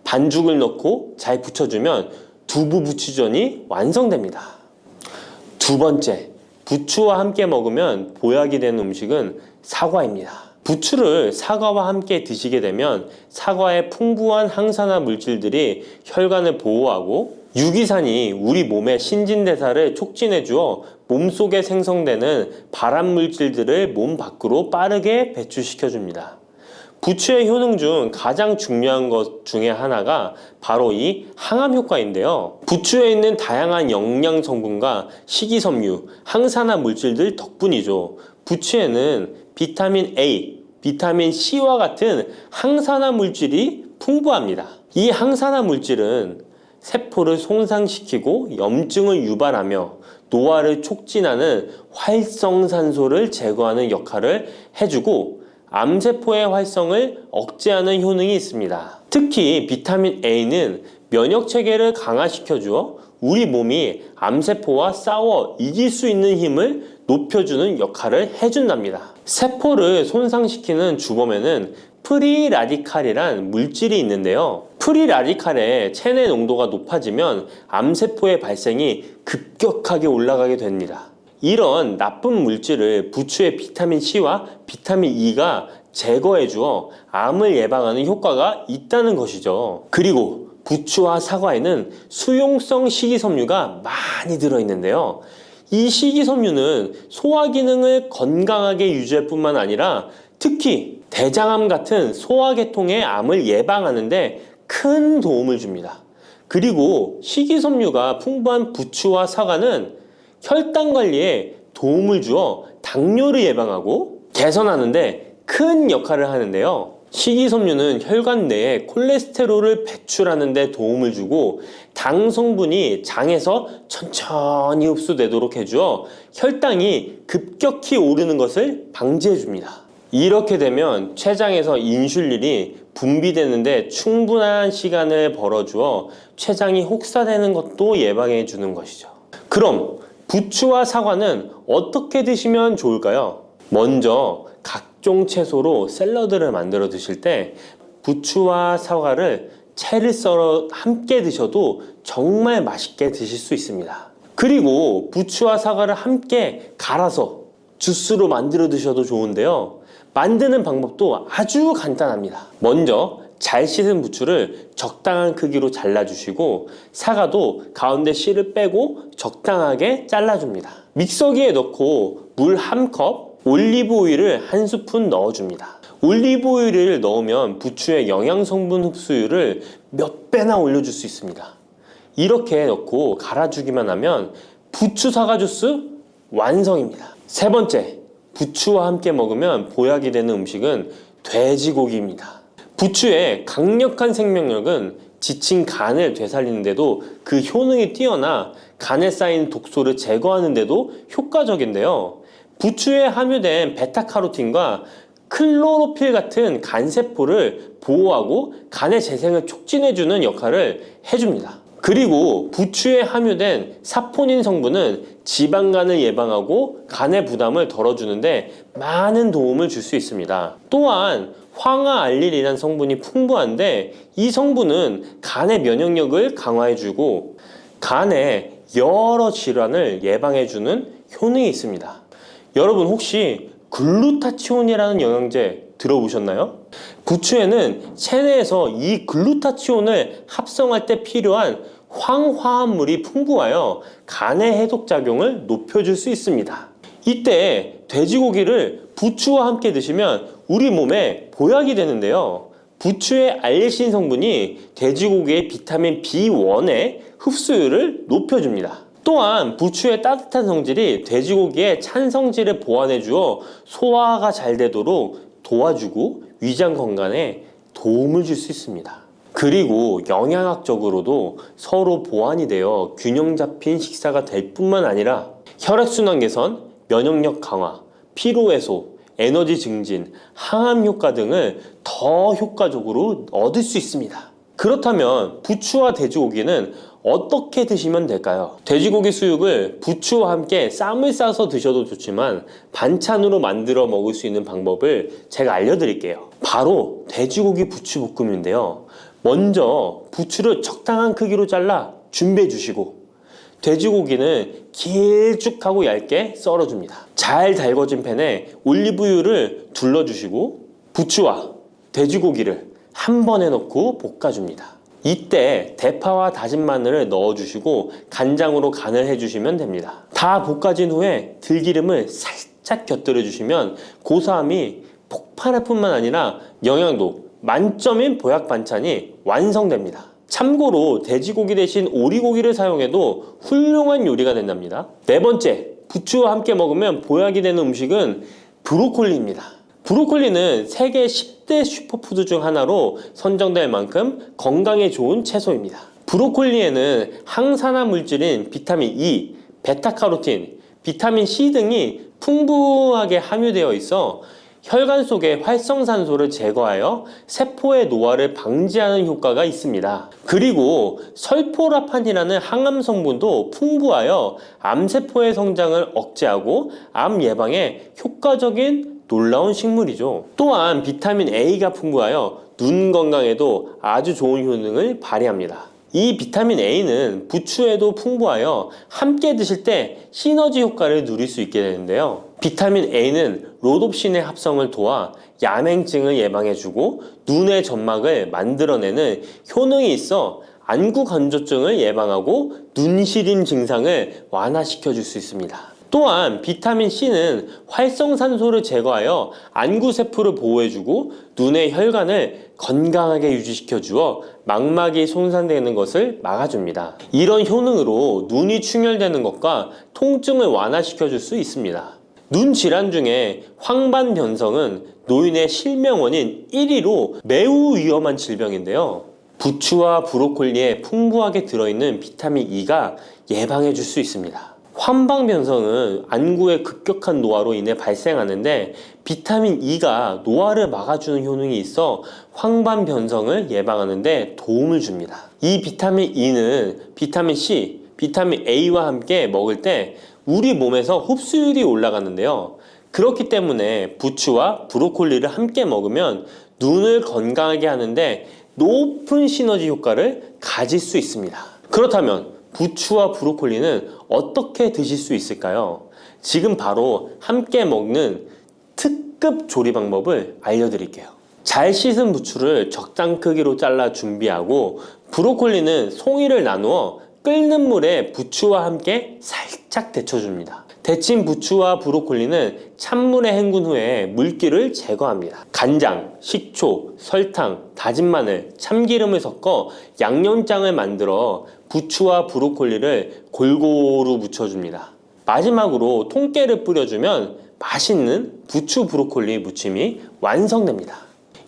반죽을 넣고 잘 부쳐주면 두부 부추전이 완성됩니다. 두 번째, 부추와 함께 먹으면 보약이 되는 음식은 사과입니다. 부추를 사과와 함께 드시게 되면 사과의 풍부한 항산화 물질들이 혈관을 보호하고 유기산이 우리 몸의 신진대사를 촉진해 주어 몸속에 생성되는 발암 물질들을 몸 밖으로 빠르게 배출시켜 줍니다. 부추의 효능 중 가장 중요한 것 중에 하나가 바로 이 항암 효과인데요. 부추에 있는 다양한 영양 성분과 식이섬유, 항산화 물질들 덕분이죠. 부추에는 비타민 A, 비타민 C와 같은 항산화 물질이 풍부합니다. 이 항산화 물질은 세포를 손상시키고 염증을 유발하며 노화를 촉진하는 활성산소를 제거하는 역할을 해주고 암세포의 활성을 억제하는 효능이 있습니다. 특히 비타민 A는 면역체계를 강화시켜주어 우리 몸이 암세포와 싸워 이길 수 있는 힘을 높여주는 역할을 해준답니다. 세포를 손상시키는 주범에는 프리라디칼이란 물질이 있는데요. 프리라디칼의 체내 농도가 높아지면 암세포의 발생이 급격하게 올라가게 됩니다. 이런 나쁜 물질을 부추의 비타민 C와 비타민 E가 제거해 주어 암을 예방하는 효과가 있다는 것이죠. 그리고 부추와 사과에는 수용성 식이섬유가 많이 들어있는데요. 이 식이섬유는 소화 기능을 건강하게 유지할 뿐만 아니라 특히 대장암 같은 소화계통의 암을 예방하는 데 큰 도움을 줍니다. 그리고 식이섬유가 풍부한 부추와 사과는 혈당 관리에 도움을 주어 당뇨를 예방하고 개선하는데 큰 역할을 하는데요. 식이섬유는 혈관 내에 콜레스테롤을 배출하는 데 도움을 주고 당 성분이 장에서 천천히 흡수되도록 해주어 혈당이 급격히 오르는 것을 방지해 줍니다. 이렇게 되면 췌장에서 인슐린이 분비되는데 충분한 시간을 벌어주어 췌장이 혹사되는 것도 예방해 주는 것이죠. 그럼 부추와 사과는 어떻게 드시면 좋을까요? 먼저 각종 채소로 샐러드를 만들어 드실 때 부추와 사과를 채를 썰어 함께 드셔도 정말 맛있게 드실 수 있습니다. 그리고 부추와 사과를 함께 갈아서 주스로 만들어 드셔도 좋은데요. 만드는 방법도 아주 간단합니다. 먼저 잘 씻은 부추를 적당한 크기로 잘라주시고 사과도 가운데 씨를 빼고 적당하게 잘라줍니다. 믹서기에 넣고 물 1컵, 올리브 오일을 1스푼 넣어줍니다. 올리브 오일을 넣으면 부추의 영양 성분 흡수율을 몇 배나 올려줄 수 있습니다. 이렇게 넣고 갈아주기만 하면 부추 사과 주스 완성입니다. 세 번째, 부추와 함께 먹으면 보약이 되는 음식은 돼지고기입니다. 부추의 강력한 생명력은 지친 간을 되살리는데도 그 효능이 뛰어나 간에 쌓인 독소를 제거하는데도 효과적인데요. 부추에 함유된 베타카로틴과 클로로필 같은 간세포를 보호하고 간의 재생을 촉진해주는 역할을 해줍니다. 그리고 부추에 함유된 사포닌 성분은 지방간을 예방하고 간의 부담을 덜어주는데 많은 도움을 줄 수 있습니다. 또한 황화알릴이라는 성분이 풍부한데 이 성분은 간의 면역력을 강화해주고 간의 여러 질환을 예방해주는 효능이 있습니다. 여러분 혹시 글루타치온이라는 영양제 들어보셨나요? 부추에는 체내에서 이 글루타치온을 합성할 때 필요한 황화합물이 풍부하여 간의 해독작용을 높여줄 수 있습니다. 이때 돼지고기를 부추와 함께 드시면 우리 몸에 보약이 되는데요. 부추의 알리신 성분이 돼지고기의 비타민 B1의 흡수율을 높여줍니다. 또한 부추의 따뜻한 성질이 돼지고기의 찬 성질을 보완해 주어 소화가 잘 되도록 도와주고 위장 건강에 도움을 줄 수 있습니다. 그리고 영양학적으로도 서로 보완이 되어 균형 잡힌 식사가 될 뿐만 아니라 혈액순환 개선, 면역력 강화, 피로 해소, 에너지 증진, 항암 효과 등을 더 효과적으로 얻을 수 있습니다. 그렇다면 부추와 돼지고기는 어떻게 드시면 될까요? 돼지고기 수육을 부추와 함께 쌈을 싸서 드셔도 좋지만 반찬으로 만들어 먹을 수 있는 방법을 제가 알려드릴게요. 바로 돼지고기 부추볶음인데요. 먼저 부추를 적당한 크기로 잘라 준비해 주시고 돼지고기는 길쭉하고 얇게 썰어줍니다. 잘 달궈진 팬에 올리브유를 둘러주시고 부추와 돼지고기를 한 번에 넣고 볶아줍니다. 이때 대파와 다진 마늘을 넣어주시고 간장으로 간을 해주시면 됩니다. 다 볶아진 후에 들기름을 살짝 곁들여 주시면 고소함이 폭발할 뿐만 아니라 영양도 만점인 보약 반찬이 완성됩니다. 참고로 돼지고기 대신 오리고기를 사용해도 훌륭한 요리가 된답니다. 네 번째, 부추와 함께 먹으면 보약이 되는 음식은 브로콜리입니다. 브로콜리는 세계 10대 슈퍼푸드 중 하나로 선정될 만큼 건강에 좋은 채소입니다. 브로콜리에는 항산화 물질인 비타민 E, 베타카로틴, 비타민 C 등이 풍부하게 함유되어 있어 혈관 속의 활성산소를 제거하여 세포의 노화를 방지하는 효과가 있습니다. 그리고 설포라판이라는 항암 성분도 풍부하여 암세포의 성장을 억제하고 암 예방에 효과적인 놀라운 식물이죠. 또한 비타민 A가 풍부하여 눈 건강에도 아주 좋은 효능을 발휘합니다. 이 비타민 A는 부추에도 풍부하여 함께 드실 때 시너지 효과를 누릴 수 있게 되는데요. 비타민 A는 로놉신의 합성을 도와 야맹증을 예방해주고 눈의 점막을 만들어내는 효능이 있어 안구 건조증을 예방하고 눈시림 증상을 완화시켜줄 수 있습니다. 또한 비타민 C는 활성산소를 제거하여 안구세포를 보호해주고 눈의 혈관을 건강하게 유지시켜 주어 망막이 손상되는 것을 막아줍니다. 이런 효능으로 눈이 충혈되는 것과 통증을 완화시켜 줄 수 있습니다. 눈 질환 중에 황반변성은 노인의 실명 원인 1위로 매우 위험한 질병인데요. 부추와 브로콜리에 풍부하게 들어있는 비타민 E가 예방해 줄 수 있습니다. 황반변성은 안구의 급격한 노화로 인해 발생하는데 비타민 E가 노화를 막아주는 효능이 있어 황반변성을 예방하는 데 도움을 줍니다. 이 비타민 E는 비타민 C, 비타민 A와 함께 먹을 때 우리 몸에서 흡수율이 올라가는데요. 그렇기 때문에 부추와 브로콜리를 함께 먹으면 눈을 건강하게 하는데 높은 시너지 효과를 가질 수 있습니다. 그렇다면 부추와 브로콜리는 어떻게 드실 수 있을까요? 지금 바로 함께 먹는 특급 조리 방법을 알려드릴게요. 잘 씻은 부추를 적당 크기로 잘라 준비하고 브로콜리는 송이를 나누어 끓는 물에 부추와 함께 살짝 데쳐줍니다. 데친 부추와 브로콜리는 찬물에 헹군 후에 물기를 제거합니다. 간장, 식초, 설탕, 다진 마늘, 참기름을 섞어 양념장을 만들어 부추와 브로콜리를 골고루 묻혀줍니다. 마지막으로 통깨를 뿌려주면 맛있는 부추 브로콜리 무침이 완성됩니다.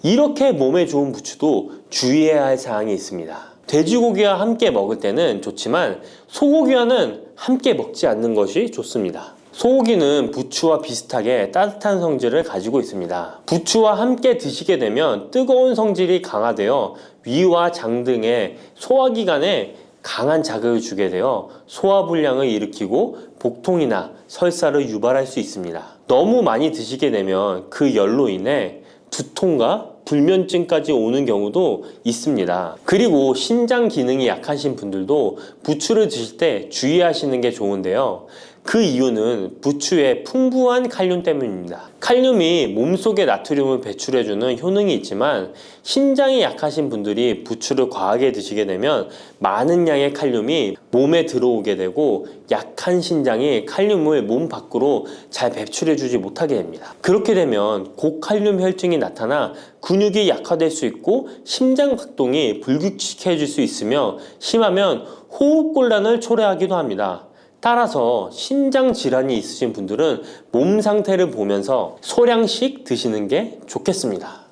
이렇게 몸에 좋은 부추도 주의해야 할 사항이 있습니다. 돼지고기와 함께 먹을 때는 좋지만 소고기와는 함께 먹지 않는 것이 좋습니다. 소고기는 부추와 비슷하게 따뜻한 성질을 가지고 있습니다. 부추와 함께 드시게 되면 뜨거운 성질이 강화되어 위와 장 등의 소화기관에 강한 자극을 주게 되어 소화불량을 일으키고 복통이나 설사를 유발할 수 있습니다. 너무 많이 드시게 되면 그 열로 인해 두통과 불면증까지 오는 경우도 있습니다. 그리고 신장 기능이 약하신 분들도 부추를 드실 때 주의하시는 게 좋은데요. 그 이유는 부추의 풍부한 칼륨 때문입니다. 칼륨이 몸속에 나트륨을 배출해주는 효능이 있지만 신장이 약하신 분들이 부추를 과하게 드시게 되면 많은 양의 칼륨이 몸에 들어오게 되고 약한 신장이 칼륨을 몸 밖으로 잘 배출해주지 못하게 됩니다. 그렇게 되면 고칼륨 혈증이 나타나 근육이 약화될 수 있고 심장 박동이 불규칙해질 수 있으며 심하면 호흡곤란을 초래하기도 합니다. 따라서 신장 질환이 있으신 분들은 몸 상태를 보면서 소량씩 드시는 게 좋겠습니다.